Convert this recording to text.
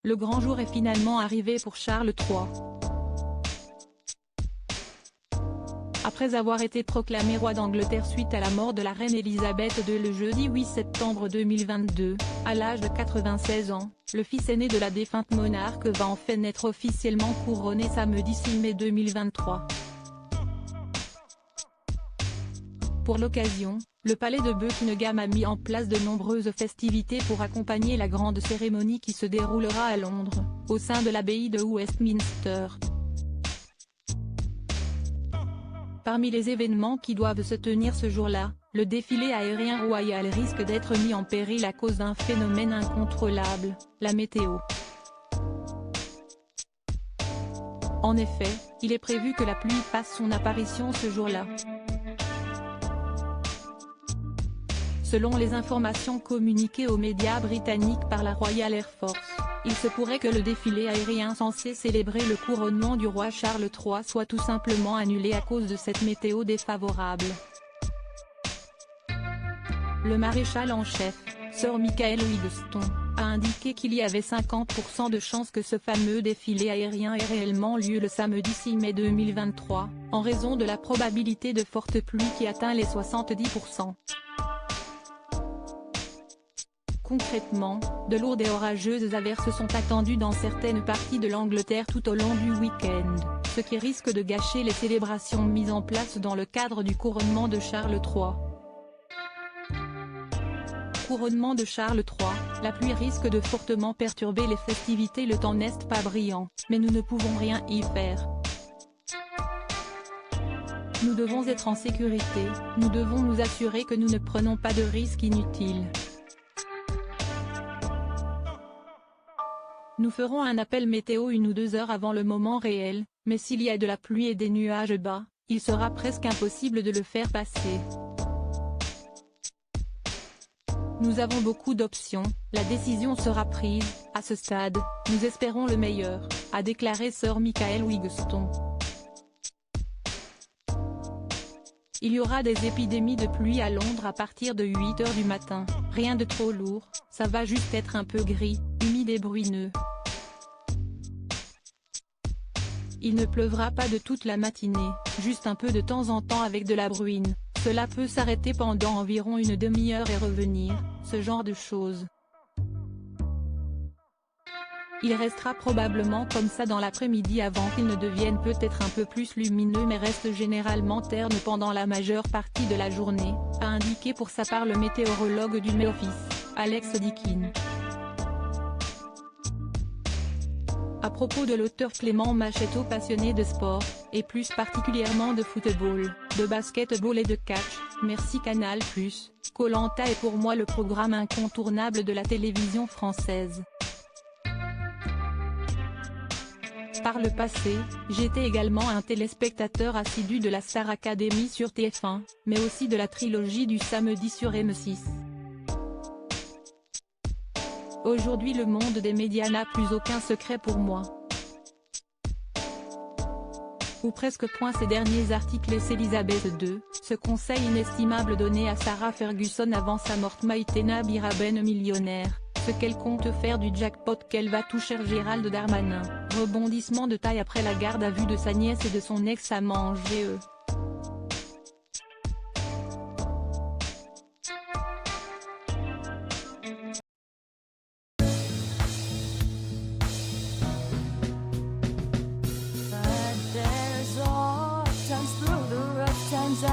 le grand jour est finalement arrivé pour Charles III. Après avoir été proclamé roi d'Angleterre suite à la mort de la reine Elisabeth II le jeudi 8 septembre 2022, à l'âge de 96 ans, le fils aîné de la défunte monarque va enfin être officiellement couronné samedi 6 mai 2023. Pour l'occasion, le palais de Buckingham a mis en place de nombreuses festivités pour accompagner la grande cérémonie qui se déroulera à Londres, au sein de l'abbaye de Westminster. Parmi les événements qui doivent se tenir ce jour-là, le défilé aérien royal risque d'être mis en péril à cause d'un phénomène incontrôlable, la météo. En effet, il est prévu que la pluie fasse son apparition ce jour-là. Selon les informations communiquées aux médias britanniques par la Royal Air Force, il se pourrait que le défilé aérien censé célébrer le couronnement du roi Charles III soit tout simplement annulé à cause de cette météo défavorable. Le maréchal en chef, Sir Michael Wigstone, a indiqué qu'il y avait 50% de chances que ce fameux défilé aérien ait réellement lieu le samedi 6 mai 2023, en raison de la probabilité de fortes pluies qui atteint les 70%. Concrètement, de lourdes et orageuses averses sont attendues dans certaines parties de l'Angleterre tout au long du week-end, ce qui risque de gâcher les célébrations mises en place dans le cadre du couronnement de Charles III. Couronnement de Charles III, la pluie risque de fortement perturber les festivités. Le temps n'est pas brillant, mais nous ne pouvons rien y faire. Nous devons être en sécurité, nous devons nous assurer que nous ne prenons pas de risques inutiles. Nous ferons un appel météo 1 ou 2 heures avant le moment réel, mais s'il y a de la pluie et des nuages bas, il sera presque impossible de le faire passer. Nous avons beaucoup d'options, la décision sera prise, à ce stade, nous espérons le meilleur, a déclaré Sir Michael Wigstone. Il y aura des épidémies de pluie à Londres à partir de 8 heures du matin, rien de trop lourd, ça va juste être un peu gris, humide et brumeux. Il ne pleuvra pas de toute la matinée, juste un peu de temps en temps avec de la bruine, cela peut s'arrêter pendant environ une demi-heure et revenir, ce genre de choses. Il restera probablement comme ça dans l'après-midi avant qu'il ne devienne peut-être un peu plus lumineux mais reste généralement terne pendant la majeure partie de la journée, a indiqué pour sa part le météorologue du Met Office, Alex Dickin. À propos de l'auteur Clément Machetto, passionné de sport, et plus particulièrement de football, de basketball et de catch, merci Canal+, Koh-Lanta est pour moi le programme incontournable de la télévision française. Par le passé, j'étais également un téléspectateur assidu de la Star Academy sur TF1, mais aussi de la trilogie du samedi sur M6. Aujourd'hui le monde des médias n'a plus aucun secret pour moi. Ou presque. Ces derniers articles et Elisabeth II, ce conseil inestimable donné à Sarah Ferguson avant sa mort. Maïtena Biraben millionnaire, ce qu'elle compte faire du jackpot qu'elle va toucher. Gérald Darmanin, rebondissement de taille après la garde à vue de sa nièce et de son ex-amant GE. Times through the rough times